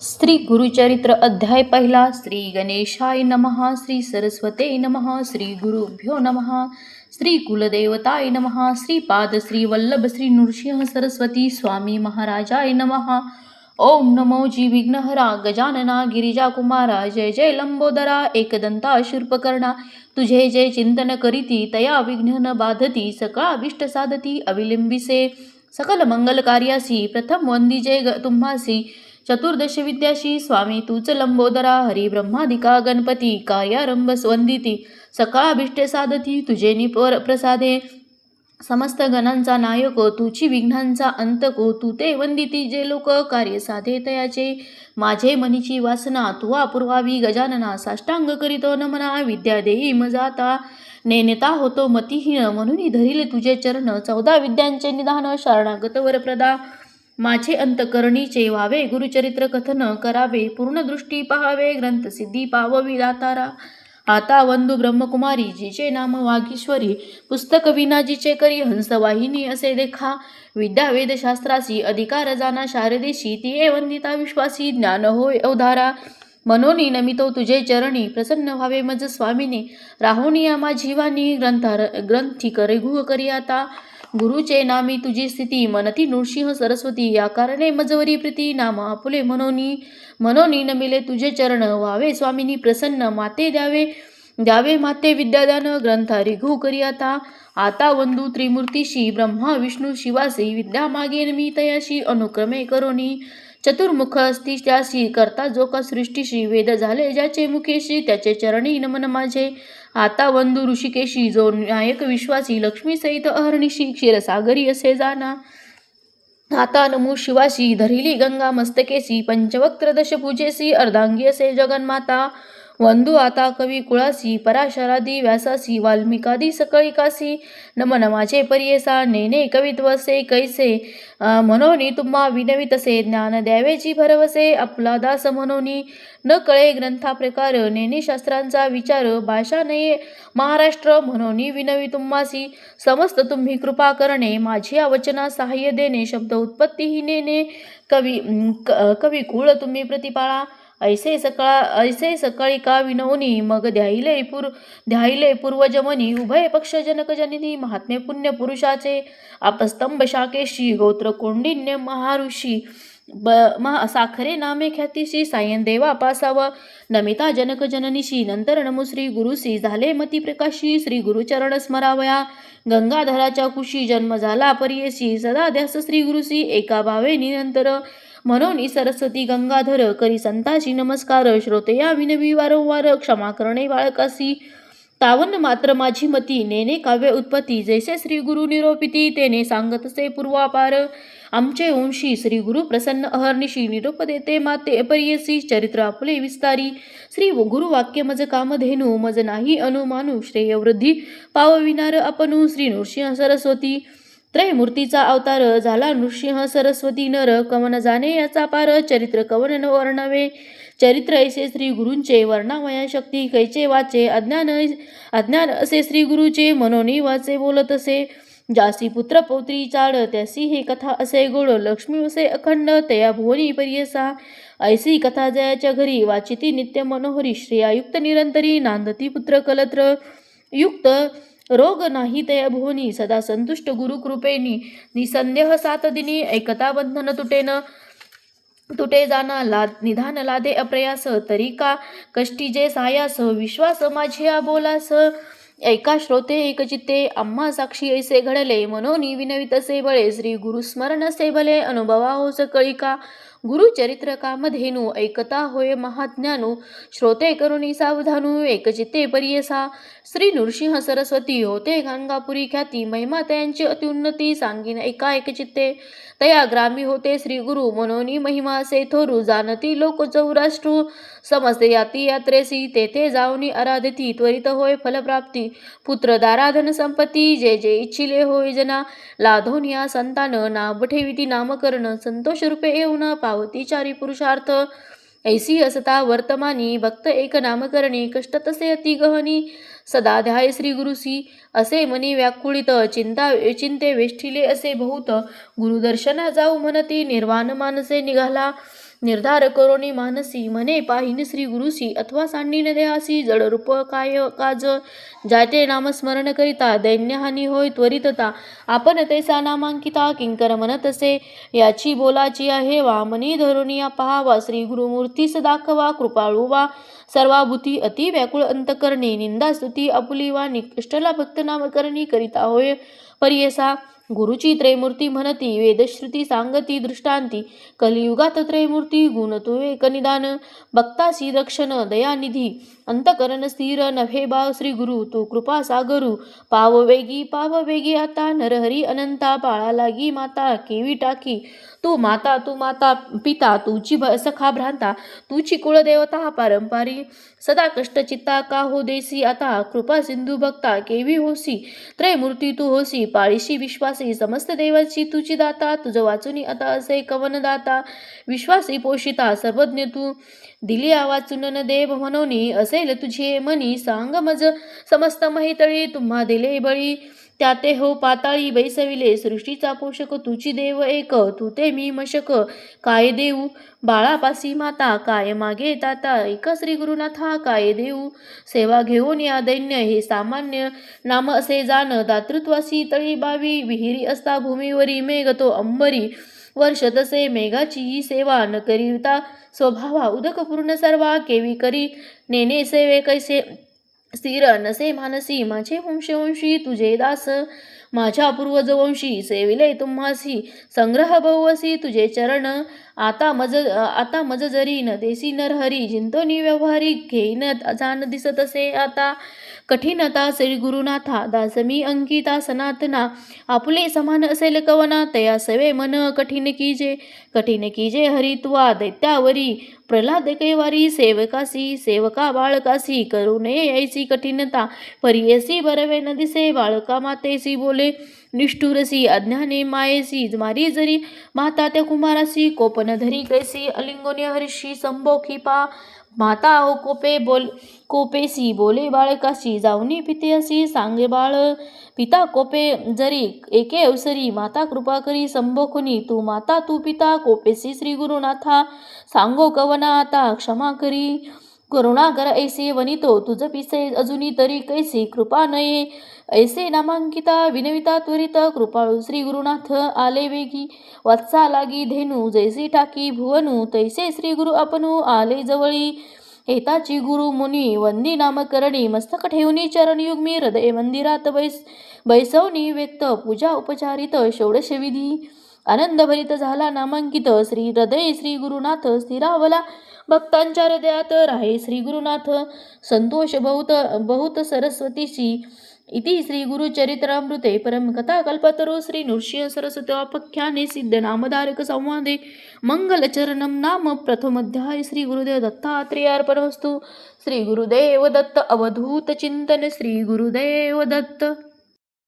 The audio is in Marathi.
श्री गुरुचरित्र अध्याय पहिला. श्री गणेशाय नमः. श्री सरस्वते नमः. श्री गुरुभ्यो नमः. श्री कुलदेवताय नमः. श्री पाद श्री वल्लभ श्री नृसिंह सरस्वती स्वामी महाराजाय नमः. ओम नमो जी विघ्नहरा गजानना गिरिजा कुमारा. जय जय लंबोदरा एकदंता शूर्पकर्णा. तुझे जय चिंतन करीती तया विघ्न न बाधती. सकळ अभिष्ट साधती अविलंबिसे सकल मंगल कार्यासी. प्रथम वंदी जय तुम्हासी चतुर्दश विद्याशी. स्वामी तूच लंबोदरा. हरी ब्रह्मादिका गणपती कार्यारंभ वंदिती. सकाळाभिष्टे साधती तुझे निपर प्रसादे. समस्त गणांचा नायक तुची विघ्नांचा अंतको. तू ते वंदिती जे लोक कार्य साधे तयाचे. माझे मनीची वासना तुवा पुरवावी गजानना. साष्टांग करीतो नमना विद्या देई मजाता. नेनेता होतो मतिहीन म्हणून धरिले तुझे चरण. 14 विद्यांचे निधान शरणागत वरप्रदा. माझे अंतकरणीचे व्हावे गुरुचरित्र कथन करावे. पूर्ण दृष्टी पहावे ग्रंथ सिद्धी पाववी दातारा. आता वंदू ब्रह्मकुमारी जिचे नाम वागीश्वरी. पुस्तक विना जिचे करी हंसवाहिनी असे देखा. विद्या वेदशास्त्रासी अधिकार जाना शारदेशी. ती वंदिता विश्वासी ज्ञान होय अवधारा. मनोनी नमितो तुझे चरणी प्रसन्न व्हावे मज स्वामिनी. राहुनिया माझी वाणी ग्रंथी करे गुह करी आता. गुरुचे नामी तुझी स्थिती मनती नृसिंह सरस्वती. या कारणे मजवरी प्रीती नाम आपुले मनोनी नमिले तुझे चरण. व्हावे स्वामिनी प्रसन्न माते द्यावे माते विद्यादान. ग्रंथा रिघू करी आता वंदू त्रिमूर्तीशी. ब्रह्मा विष्णू शिवासी विद्या मागेन मी तयाशी. अनुक्रमे करोनी चतुर्मुख असती त्यासी. करता जो का सृष्टीशी. वेद झाले ज्याचे मुखेशी त्याचे चरणी नमन माझे. आता वंदू ऋषिकेशी जो नायक विश्वासी. लक्ष्मी सहित अहर्निशी क्षीरसागरी असे जाना. आता नमो शिवाशी धरिली गंगा मस्तकेसी. पंचवक्त्र दशभुजेसी अर्धांगी असे जगन्माता. वंदू आता कवी कुळासी पराशरादी व्यासासी. वाल्मिकादी सकळिकासी नमन माझे परियेसा. नेने कवित्वसे कैसे मनोनी तुम्हा विनवितसे. ज्ञान द्यावेची भरवसे आपला दास मनोनी. न कळे ग्रंथा प्रकार नेने शास्त्रांचा विचार. भाषा नये महाराष्ट्र मनोनी विनवी तुम्हासी. समस्त तुम्ही कृपा करणे माझी वचना सहाय्य देणे. शब्द उत्पत्ती ही नेने कवी कुळ तुम्ही प्रतिपाळा. ऐसे सकाळिका विनवनी मग ध्याईले पूर्वजमनी. उभय पक्ष जनक जननी महात्म्य पुण्य पुरुषाचे. आपस्तंभ शाकेशी गोत्र कोंडिन्य महाऋषी. साखरे नामे ख्यातीशी. सायन देवा पासाव नमिता जनक जननीशी. नंतर नमो श्री गुरुसी झाले मती प्रकाशी. श्री गुरुचरण स्मरावया गंगाधराच्या कुशी. जन्म झाला परियेशी सदा ध्यास श्री गुरुसी. एका भावे निरंतर मनोनी सरस्वती गंगाधर. करी संताशी नमस्कार. श्रोतया विनवी वारंवार क्षमा करणे बाळकासी. तावन मात्र माझी मती नेने काव्य उत्पत्ती. जैसे श्री गुरु निरोपिती तेने सांगतसे पूर्वापार. आमचे वंशी श्री गुरु प्रसन्न अहर्निशी. निरोप देते माते परियसी चरित्र आपले विस्तारी. श्री गुरु वाक्य मज कामधेनू मज नाही अनुमानू. श्रेय वृद्धी पावविनार आपणू. श्री नृसिंह सरस्वती त्रयमूर्तीचा अवतार झाला नृसिंह सरस्वती नर. कवन जाणे याचा पार चरित्र कवन न वर्णवे. चरित्र ऐसे श्री गुरूंचे वर्णावया शक्ती कैचे वाचे. अज्ञान असे श्री गुरुचे मनोनी वाचे बोलत असे. जासी पुत्र पौत्री चाड त्यासी हे कथा असे गोड. लक्ष्मी असे अखंड तया भुवनी परियसा. ऐसी कथा जयाच्या घरी वाचिती नित्य मनोहरी. श्रेयायुक्त निरंतरी नांदती पुत्र कलत्र युक्त. रोग नाही तया भुवनी सदा संतुष्ट गुरुकृपेनी. निसंदेह 7 दिनी ऐकता बंधन तुटे जाना. निधान लादे अप्रयास तरी का कष्टी जे सायास. विश्वास माझ्या बोलास ऐका श्रोते एकचित्ते. आम्हा साक्षी ऐसे घडले मनोनी विनवित असे बळे. श्री गुरु स्मरण असे भले अनुभवा हो सकळिका. गुरुचरित्र कामधेनू ऐकता होय महाज्ञानू. श्रोते करुणी सावधानू एकचित्ते परियसा. श्री नृसिंह सरस्वती होते गाणगापुरी ख्याती. महिमा त्यांची अत्युन्नती सांगीन ऐका एकचित्ते. तया ग्रामी होते श्री गुरु मनोनी महिमा असे थोरू. जाणती लोक चौराष्ट्रू समजते याती यात्रेसी. तेथे जाऊनी आराधती त्वरित होय फलप्राप्ती. पुत्र दाराधन संपत्ती जे जे इच्छिले होय जना. लाधोनिया संतान नाभ ठेविती नामकरण. संतोष रूपे येऊन पावती चारी पुरुषार्थ. ऐसी असता वर्तमानी भक्त एक नामकरणी. कष्ट तसे अति गहनी सदा ध्याय श्री गुरुसी. असे मनी व्याकुळित चिंते वेष्टिले असे बहुत. गुरुदर्शना जाऊ म्हणती निर्वाण मानसे निघाला. निर्धार करोनी मानसी म्हणे पाहिन श्री गुरुसी अथवा सांडीन देहासी जड रूप काय काज जाते नामस्मरण करिता दैन्यहानी होय त्वरितता आपण तैसा नामांकिता किंकर म्हणतसे याची बोलाची आहे वामनी धरुनिया पहावा श्री गुरुमूर्तीस दाखवा कृपाळू वा सर्वाभूती अति व्याकुळ अंतकरणी निंदा स्तुती आपुली वा निकृष्टला भक्त नामकरणी करिता होय परियसा गुरुची त्रैमूर्ती म्हणती वेदश्रुती सांगती दृष्टांती कलियुगात त्रैमूर्ती गुण तू एक निदान भक्तासी रक्षण दयानिधी अंतकरण स्थिर नभे भाव श्री गुरु तू कृपा सागरू पाव वेगी आता नरहरी अनंता पाळा लागी माता केवी टाकी तू माता पिता तुची सखा भ्रांता तुची कुळदेवता पारंपारी सदा कष्ट चित्ता का हो देसी आता कृपा सिंधू भक्ता केवी होसी त्रैमूर्ती तू होसी पाळीशी विश्वासी समस्त देवाची तुची दाता तुझ वाचुनी आता असे कवन दाता विश्वासी पोषिता सर्वज्ञ तू दिली वाचून न देव म्हणोनी असेल तुझे मनी सांग मज समस्त महितळी तुम्हा दिले बळी त्याते हो पाताळी बैसविले सृष्टीचा पोषक तुची देव एक तू ते मी मशक काय देऊ बाळापासी माता काय मागे ताता एक श्री गुरुनाथा काय देऊ सेवा घेऊन या दैन्य हे सामान्य नाम असे जाण दातृत्वासी तळी बावी विहिरी असता भूमीवरी मेघ तो अंबरी वर्ष तसे मेघाची ही सेवा न करिता स्वभावा उदक पूर्ण सर्वा केवी करी नेने सेवे कैसे स्थिर नसे मानसी माझे वंशी तुझे दास माझ्या पूर्वजवंशी सेविले तुम्हासी संग्रह बहुवसी तुझे चरण आता मज जरी न देसी नरहरी जिंतोनी व्यवहारिक घेईन जाण दिसत असे आता कठीणता श्री गुरुनाथा दासमी अंकिता सनातना आपुले समान असेल कवना तया सवे मन कठीण कीजे हरित्वा दैत्यावरी प्रल्हाद कैवारी सेवका बाळकासी करू नये यायची कठीणता परियसी बरवे न दिसे बाळका मातेसी बोले निष्ठुरसी अज्ञाने मायेसी मारी जरी माता त्या कुमारासी कोपन धरी कैसी अलिंगोने हर्षी संभोखी पा माता हो कोपेसी बोले बाळकाशी जाऊनी पिते असी सांगे बाळ पिता कोपे जरी एके अवसरी माता कृपा करी संभोखुनी तू पिता कोपेसी श्री गुरुनाथा सांगो कवना आता क्षमा करी करुणा कर ऐसे वनितो तुझ पिसे अजुनी तरी कैसी कृपा नये ऐसे नामांकिता विनविता त्वरित कृपाळू श्री गुरुनाथ आले वेगी वत्सा लागी धेनू जैसी टाकी भुवनू तैसे श्री गुरु आपणू आले जवळी हेताची गुरु मुनी वंदी नामकरणी मस्तक ठेवणी चरण युग्मी हृदय मंदिरात बैसवणी व्यक्त पूजा उपचारित षोडश विधी आनंदभरित झाला नामांकित श्री हृदय श्री गुरुनाथ स्थिरावला भक्तांच्या हृदयात राहे श्री गुरुनाथ संतोष बहुत सरस्वतीची इति श्री गुरुचरित्रामृते परमकथा कल्पतरो श्री नृसिंह सरस्वत्याख्याने सिद्ध नामधारक संवादे मंगलचरणम नाम प्रथमोध्याय श्री गुरुदेव दत्तात्रेयार्पणमस्तु श्री गुरुदेव दत्त अवधूत चिंतन श्री गुरुदेव दत्त।